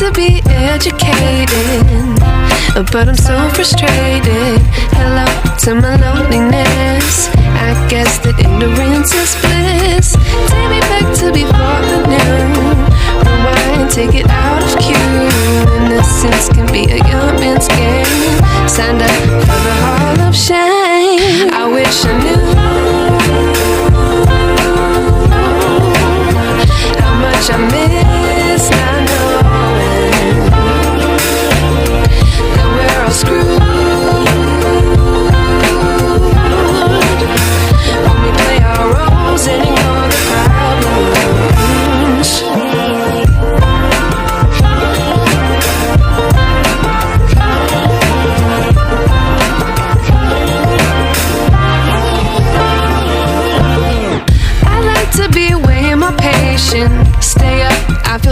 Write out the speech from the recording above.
to be educated, but I'm so frustrated. Hello to my loneliness. I guess that ignorance is bliss. Take me back to before the news.